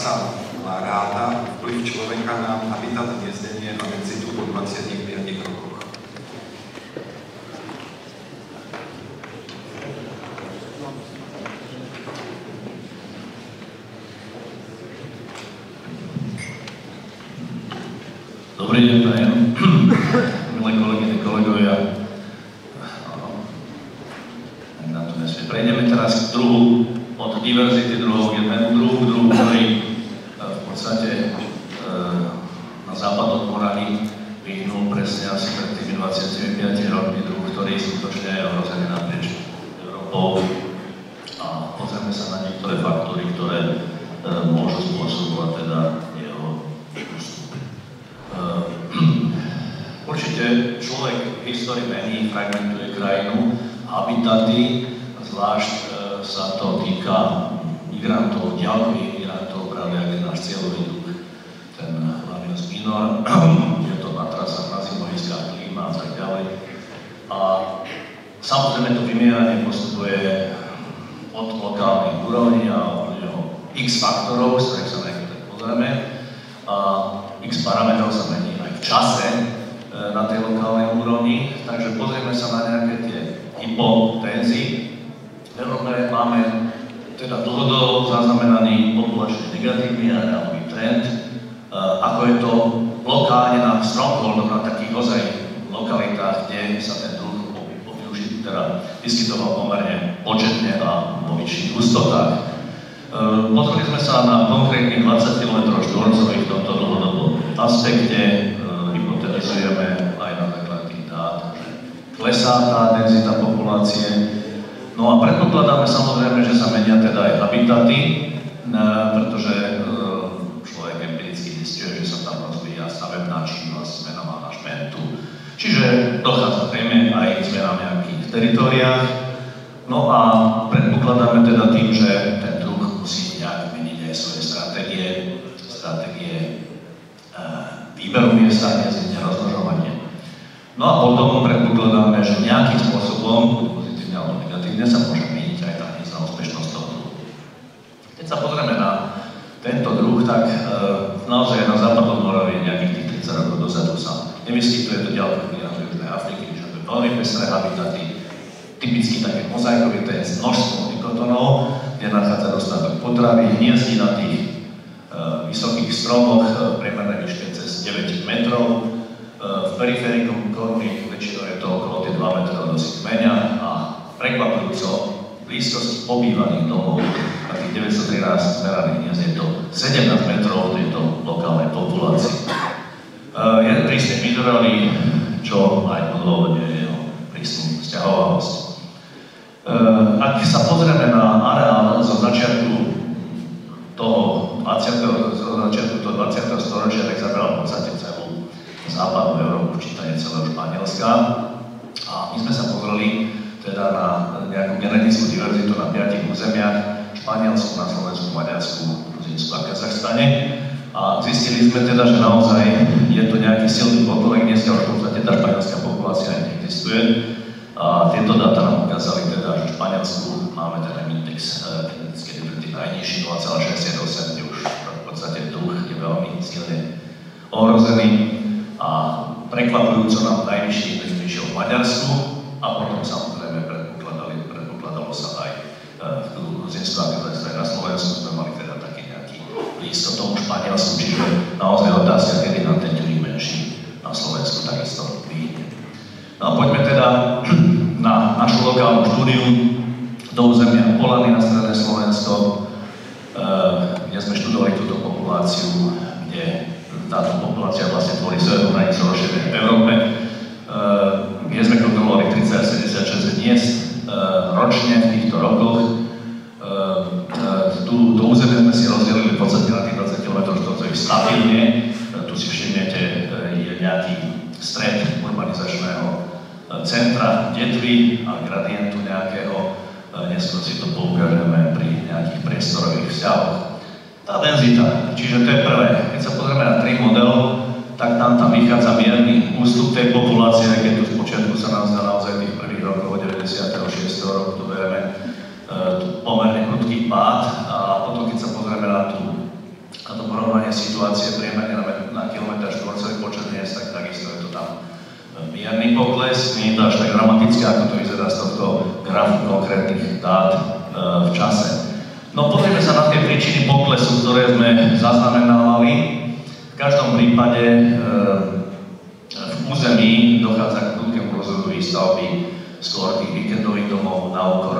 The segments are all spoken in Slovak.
sa ráta vplyv človeka na habitat, hniezdenie a denzitu po 25 rokoch. Dobrý deň, prajem. Milé kolegyne, kolegovia. Prejdeme teraz k druhu, od diverzity druhov k jednému druhu, ktorý v podstate na západ od Moravy vyhnul presne asi pred tými 25 rokmi druh, ktorý skutočne je ohrozený naprieč Európou. A pozrieme sa na niektoré faktory, ktoré môžu spôsobovať teda jeho ústup. Určite človek v histórii mení, fragmentuje krajinu, habitaty, zvlášť sa to týka migrantov, ďalkových migrantov, práve ak je náš cieľový druh, ten Labius minor, je to na trasách na zimoviskách, klíma a tak ďalej. A samozrejme to vymieranie postupuje od lokálnej úrovni a od x faktorov, z ktorých sa najprv pozrieme. A x parametrov sa mení aj v čase na tej lokálnej úrovni, takže pozrieme sa na nejaké tie hypotézy. V Európe máme teda dlhodobo zaznamenaný populačný negatívny a reálny trend. Ako je to lokálne na strongholdoch, na takých ozaj lokalitách, kde sa ten druh vyskytoval pomerne početne a vo vyšších hustotách. Pozreli sme sa na konkrétnych 20 km štvorcových v tomto dlhodobom aspekte. Hypotetizujeme aj na základe tých dát, že klesá tá denzita populácie. No a predpokladáme samozrejme, že sa menia teda aj habitaty, pretože človek empiricky zisťuje, že sa tam rozvíja stavebná činnosť, zmena manažmentu. Čiže dochádza zrejme aj k zmenám nejakých teritóriách. No a predpokladáme teda tým, že ten druh musí nejak meniť aj svoje stratégie výberu miesta, hniezdenia, rozmnožovania. No a potom predpokladáme, že nejakým spôsobom negatívne sa môže meniť aj tá hniezdna úspešnosť toho druhu. Keď sa pozrieme na tento druh, tak naozaj na západ od Moravy nejakých tých 30 rokov dozadu sa nevyskytuje to ďaleko v Južnej Afriky, že to je veľmi pestré habitaty, typicky také mozaikovité množstvo dikotonov, kde nachádza dostatok potravy, hniezdí na tých vysokých stromoch, priemernej výške cez 9 metrov. V perifériku koruny väčšinou je to okolo tie 2 metrov do kmeňa a prekvapujúco v blízkosti obývaných domov a tých 913 zmeraných hniezd je to 17 metrov tejto lokálnej populácii. Je prísne minerálny, čo aj odôvodňuje jeho prísnu sťahovalosť. Ak sa pozrieme na areál zo začiatku toho 20. storočia, tak zabral v podstate celú západnú Európu, včítanie celého Španielska. A my sme sa pozreli teda na nejakú genetickú diverzitu na 5 územiach, Španielsku, na Slovensku, Maďarsku, Gruzínsku a Kazachstane. A zistili sme teda, že naozaj je to nejaký silný potolek, dneska už v podstate tá španielská populácia neexistuje. A tieto dáta nám ukázali teda, že v Španielsku máme ten index genetickej diverzity najnižší 0,68, kde už v podstate druh je veľmi silne ohrozený. A prekvapujúco nám najvyšší index vyšiel v Maďarsku a potom samozrejme predpokladalo sa aj v Gruzínsku a Kazachstane. Na Slovensku sme mali teda taký nejaký blízko tomu Španielsku, čiže naozaj otázka, kedy nám ten ďurík menší na Slovensku takisto vyjde. No a poďme teda na našu lokálnu štúdiu do územia Polany na stredné Slovensko, kde sme študovali túto populáciu, kde táto populácia vlastne tvorí severnú hranicu rozšírenej v Európe, kde sme kontrolovali 30-76 hniezd ročne v týchto rokoch. To územie sme si rozdelili v podstate na tých 20 km štvorcových stabilne. Tu si všimnete, je nejaký stred urbanizačného centra detvy a gradientu nejakého. Neskôr si to poukážeme pri nejakých priestorových vzťahoch. Tá denzita, čiže to je prvé. Keď sa pozrieme na 3 model, tak tam vychádza mierny ústup tej populácie, keď tu v počiatku sa nám zdá naozaj tých prvých rokov, 96. roku, to bereme pomerne prudký pád a potom keď sa pozrieme na tú nie je to až tak dramatické, ako to vyzerá z tohto grafu konkrétnych dát v čase. No pozrieme sa na tie príčiny poklesu, ktoré sme zaznamenávali. V každom prípade v území dochádza k prudkému rozvoju výstavby skôr tých víkendových domov na úkor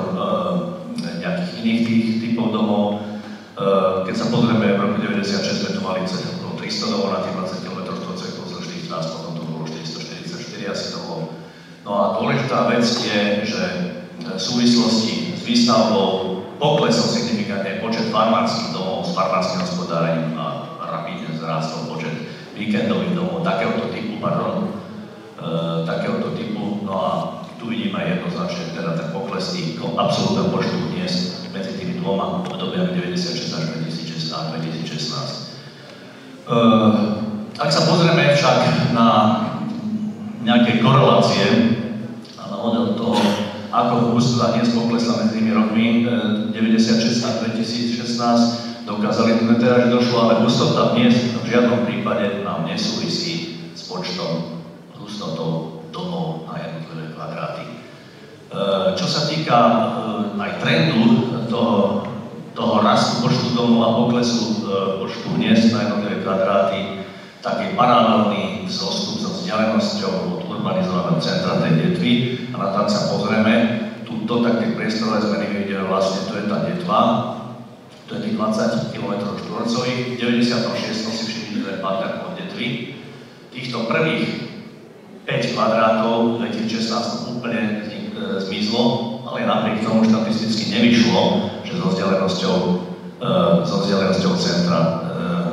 nejakých iných tých typov domov. Keď sa pozrieme, v roku 96 sme tu mali okolo 300 domov na tých 20 km štvorcových vzdĺž tých trás, potom to bolo 444 asi domov. No a dôležitá vec je, že v súvislosti s výstavbou poklesol signifikantne počet farmárskych domov s farmárskym hospodárením a rapidne zrástol počet víkendových domov takéhoto typu, no a tu vidíme aj jednoznačne teda ten pokles tých absolútneho počtu hniezd medzi tými dvoma obdobiami 96 až 2016. Ak sa pozrieme však na nejaké korelácie a na model toho, ako hustota hniezd poklesla medzi tými rokmi 96 a 2016, dokázali sme teda, že došlo, ale hustota hniezd v žiadnom prípade nám nesúvisí s počtom hustotou domov na jednotlivé kvadráty. Čo sa týka aj trendu toho rastu počtu domov a poklesu počtu hniezd na jednotlivé kvadráty, tak je paralelný zostup so vzdialenosťou od urbanizovaného centra tej detvy. A na tam sa pozrieme, tuto tak tie priestorové zmeny vidíme vlastne, to je tá detva, to je tých 20 km štvorcových. V 96. si všimnite pattern od detvy. Týchto prvých 5 kvadrátov v 2016 úplne zmizlo, ale napriek tomu štatisticky nevyšlo, že so vzdialenosťou centra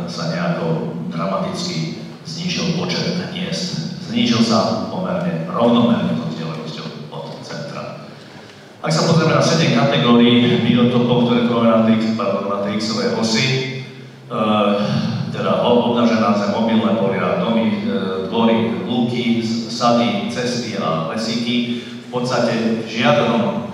sa nejako dramaticky znížil počet hniezd. Znížil sa pomerne rovnomerne so vzdialenosťou od centra. Ak sa pozrieme na 7 kategórií biotopov, ktoré tu máme na tej x-ovej osi, teda obnažená zem, mobilné polia, domy, dvory, lúky, sady, cesty a lesíky, v podstate v žiadnom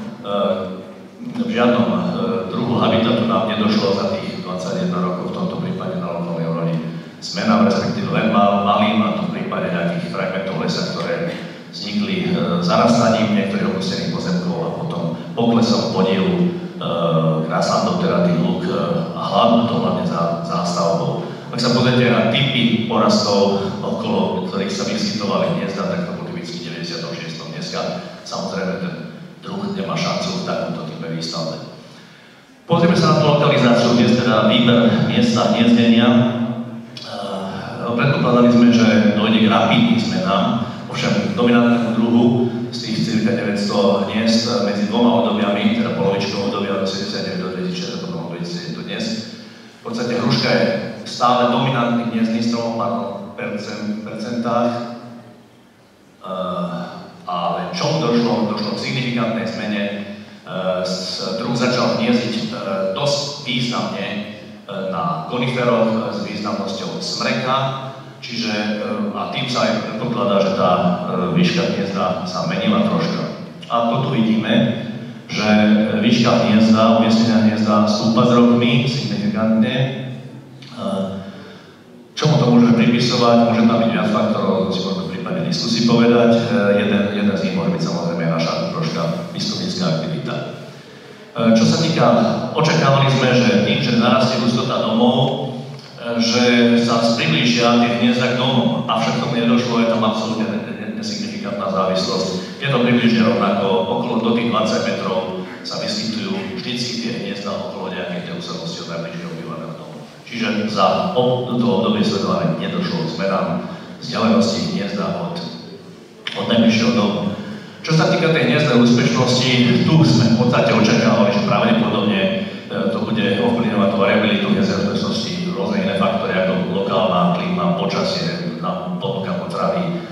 druhu habitatu nám nedošlo za tých 21 rokov, v tomto prípade na lokálnej úrovni zmenám, respektíve len malým, a v prípade nejakých fragmentov lesa, ktoré vznikli zarastaním niektorých opustených pozemkov a potom poklesom podielu kráslandov, teda tých lúk a hlavne zástavbou. Ak sa pozrite na typy porastov, okolo ktorých sa vyskytovali hniezda, tak to bol typicky 96. Dneska samozrejme ten druh nemá šancu v takomto type výstavbe. Pozrieme sa na tú lokalizáciu hniezd, teda výber miesta hniezdenia. Predpokladali sme, že dojde k rapidným zmenám, ovšem dominantnému druhu z tých cirka 900 hniezd medzi dvoma obdobiami, teda polovičkou obdobia do 79 do 2006 a potom 2007 do dnes. V podstate hruška je stále dominantný hniezdný strom, percentách, ale čomu došlo k signifikantnej zmene. Druh začal hniezdiť dosť významne na koniferoch s významnosťou smreka, čiže a tým sa aj predpokladá, že tá výška hniezda sa menila troška. A to tu vidíme, že výška hniezda, umiestnenia hniezda stúpa s rokmi signifikantne. Čomu to môžeme pripisovať? Môže tam byť viac faktorov, si môžeme v prípade diskusii povedať. Jeden z nich môže byť samozrejme naša troška výskumnícka aktivita. Čo sa týka, očakávali sme, že tým, že narastie hustota domov, že sa priblížia tie hniezda k domom, avšak tomu nedošlo, je tam absolútne nesignifikantná závislosť. Je to približne rovnako, okolo do tých 20 metrov sa vyskytujú vždycky tie hniezda okolo nejakej tej usadlosti od najbližšieho obývaného domu. Čiže za to obdobie sledované nedošlo k zmenám vzdialenosti hniezda od najbližšieho domu. Čo sa týka tej hniezdnej úspešnosti, tu sme v podstate očakávali, že pravdepodobne to bude ovplyvňovať tú variabilitu hniezdnej úspešnosti rôzne iné faktory, ako lokálna klíma, počasie, ponuka potravy.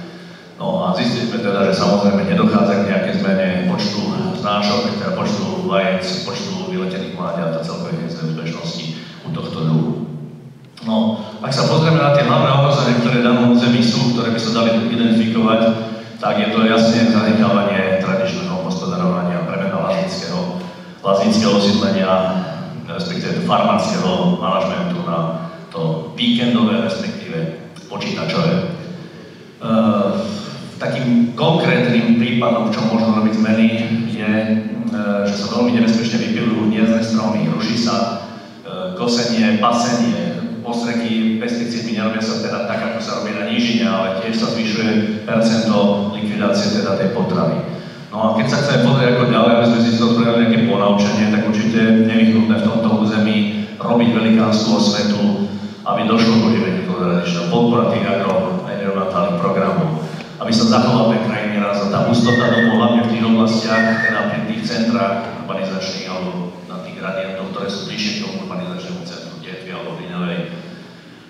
No a zistili sme teda, že samozrejme nedochádza k nejakej zmene počtu znášok, teda počtu vajec, počtu vyletených mláďat a celkovej hniezdnej úspešnosti u tohto druhu. No, ak sa pozrieme na tie hlavné ohrozenia, ktoré v danom území sú, ktoré by sa dali identifikovať, tak je to jasne zanechávanie tradičného hospodarovania, premena vlastníckeho osídlenia, respektíve farmárskeho manažmentu na to víkendové, respektíve počítačové. Takým konkrétnym prípadom, v čom môžu robiť zmeny, je, že sa veľmi nebezpečne vypilujú hniezdne stromy, ruší sa kosenie, pasenie, postreky pesticídmi nerobia sa teda tak, ako sa robí na nížine, ale tiež sa zvyšuje percento likvidácie teda tej potravy. No a keď sa chceme pozrieť ako ďalej, aby sme si to spravili nejaké ponaučenie, tak určite nevyhnutné v tomto území robiť velikánskú osvetu, aby došlo k oživeniu toho tradičného, podpora tých agroenvironmentálnych programov, aby sa zachoval ten krajinný raz a tá hustota domov, hlavne v tých oblastiach, teda pri tých centrách urbanizačných alebo na tých gradientoch, ktoré sú bližšie k tomu urbanizačnému centru, Detvy alebo Vinovej.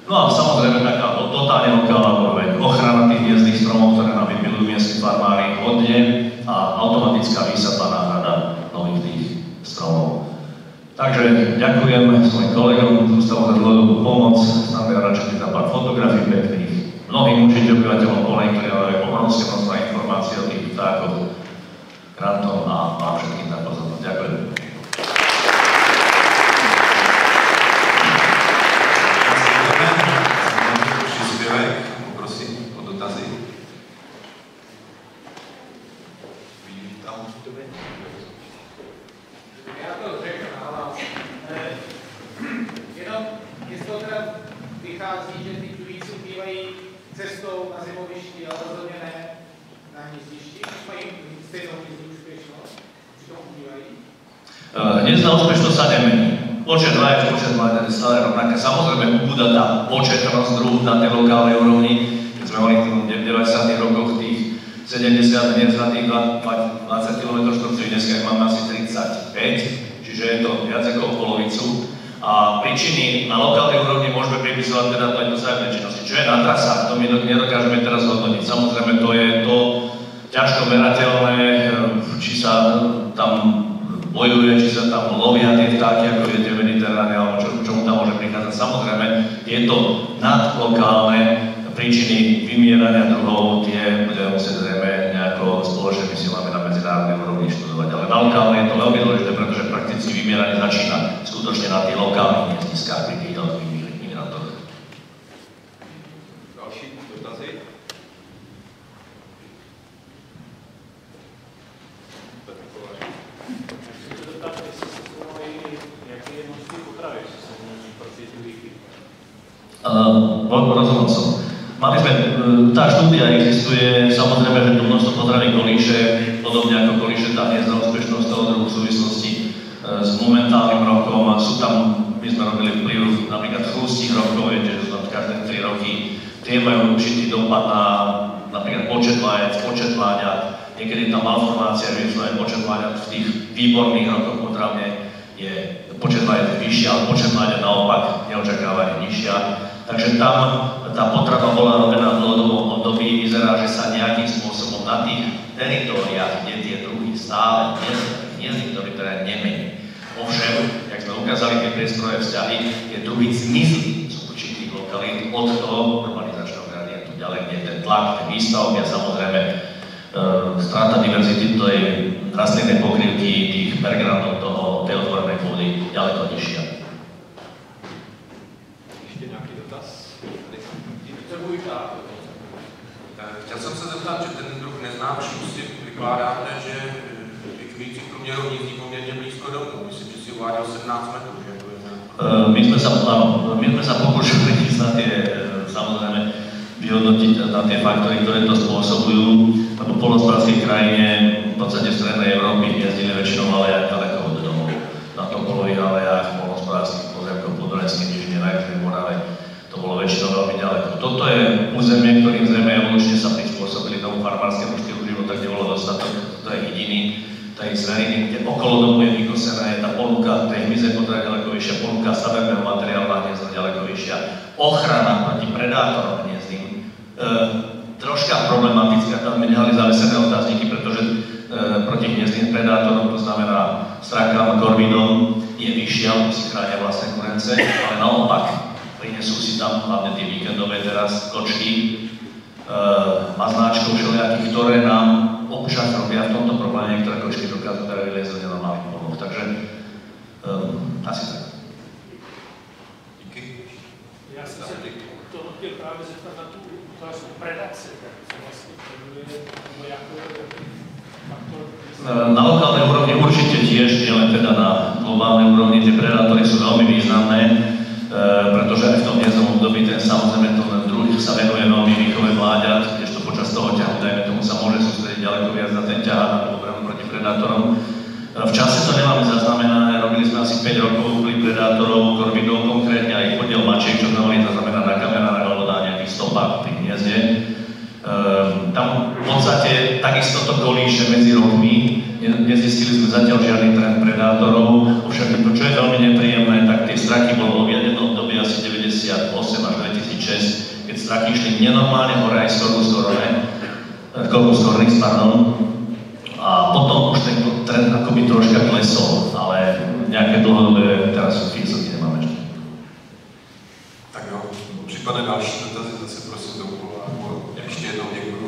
No a samozrejme taká totálne lokálna úroveň, ochrana tých hniezdnych stromov, ktoré nám vypilujú miestni farmári hodne a automatická výsadba náhrada nových tých stromov. Takže ďakujem svojim kolegom z Ústavu za dlhodobú pomoc, snadne radšej na pár fotografií pekných, mnohým určite obyvateľom Polej, ktorí majú obrovské množstvo informácií o tých vtákoch, grantom a vám všetkým za pozornosť. Ďakujem. Hniezdna úspešnosť sa nemení. Počet vajec je stále rovnaká. Samozrejme, ubúda tá početnosť druhov na tej lokálnej úrovni. Keď sme mali v 90. rokoch tých 70 hniezd na tých 20 km štvorcových, dneska máme asi 35, čiže je to viac ako o polovicu. A príčiny na lokálnej úrovni môžeme pripisovať teda tejto vzájomnej činnosti. Čo je na trasách, to my nedokážeme teraz hodnotiť. Samozrejme, to je to ťažko merateľné, či sa tam bojuje, či sa tam lovia tie vtáky, ako viete v Mediteráne, alebo čomu tam môže prichádzať. Samozrejme, tieto nadlokálne príčiny vymierania druhov, tie budeme musieť zrejme nejako spoločnými silami na medzinárodnej úrovni študovať. Ale na lokálne je to veľmi dôležité, pretože prakticky vymieranie začína skutočne na tých lokálnych hniezdiskách pri tých jednotlivých migrantoch. Další dotazy? Rozumel som. Mali sme, tá štúdia existuje, samozrejme, že to množstvo potravín kolíše, podobne ako kolíše tá hniezdna úspešnosť toho druhu v súvislosti s momentálnym rokom. Sú tam, my sme robili vplyv napríklad chrústich rokov, viete, že sú tam každé 3 roky. Tie majú určitý dopad na napríklad počet vajec, počet mláďat. Niekedy tá malformácia, že aj počet mláďat v tých výborných rokoch potravne je počet vajec vyššia, ale počet mláďat naopak neočakávane nižšia. Takže tam tá potrava bola robená v dlhodobom období, vyzerá, že sa nejakým spôsobom na tých teritóriách, kde tie druhy stále hniezdy, ktoré teda nemení. Ovšem, jak sme ukázali tie priestorové vzťahy, tie druhy zmizli z určitých lokalít od toho urbanizačného gradientu ďalej, kde ten tlak, tie výstavby a samozrejme strata diverzity tej rastlinnej pokrývky, tých pergrantov tej otvorenej pôdy ďaleko nižšia. Chtěl jsem se zeptat, že ten druh neznámšnosti vykládáte, že vychvící průměru hnízdí poměrně blízko domů. Myslím, že si uváděl 17 metrů, že to je my sme sa pokúšali ísť na tie, samozrejme, vyhodnotiť na tie faktory, ktoré to spôsobujú, lebo v poľnohospodárskej krajine, v podstate v strednej Európy, jezdili väčšinou alejách ďaleko od domov. Na topolových alejách, poľnohospodárskych pozemkov, Podunajskej nížine, na Južnej Morave. To bolo väčšinou veľmi ďaleko. Toto je územie, ktorým zrejme evolučne sa prispôsobili tomu farmárskému štýlu života, kde bolo dostatok, to je jediný, tej zveriny, kde okolo domu je vykosená, je tá ponuka tej hmyze potreby ďaleko vyššia, ponuka stavebného materiálu na hniezdo ďaleko vyššia, ochrana proti predátorom hniezdnym. Troška problematická, tam by nehali zavesené otázniky, pretože proti hniezdnym predátorom, to znamená strakám, korvidom, je vyššia, lebo si chránia vlastné kurence, ale naopak prinesú si tam hlavne tie víkendové teraz kočky, maznáčkov všelijakých, ktoré nám občas robia v tomto probléme, niektoré kočky dokážu teda vyliezť na malých poloch. Takže asi tak. Díky. Já jsem se toho chtěl právě zeptat na tu otázku predace, tak se vlastně jmenuje, Na lokálnej úrovni určite tiež, nielen teda na globálnej úrovni, tie predátory sú veľmi významné, pretože aj v tom dnešnom období ten samozrejme ten druh sa venuje veľmi výchove mláďat, kdežto počas toho ťahu, dajme tomu, sa môže sústrediť ďaleko viac na ten ťah a obranu proti predátorom. V čase to nemáme zaznamenané, robili sme asi 5 rokov pri predátorov, korvidov konkrétne aj podiel mačiek, čo znamená, to znamená na kamerách alebo na nejakých stopách pri hniezde. Tam v podstate takisto to kolíše medzi rokmi, nezistili sme zatiaľ žiadny trend predátorov, ovšak čo je veľmi nepríjemné, tak tie straky bolo v jednom období asi 98 až 2006, keď straky išli nenormálne hore aj z Corpus Cornix, a potom už ten trend akoby troška klesol, ale nejaké dlhodobé teraz fixoky nemáme ešte. Tak jo, případné další dotazy zase prosím do kola, ještě jednou děkuji.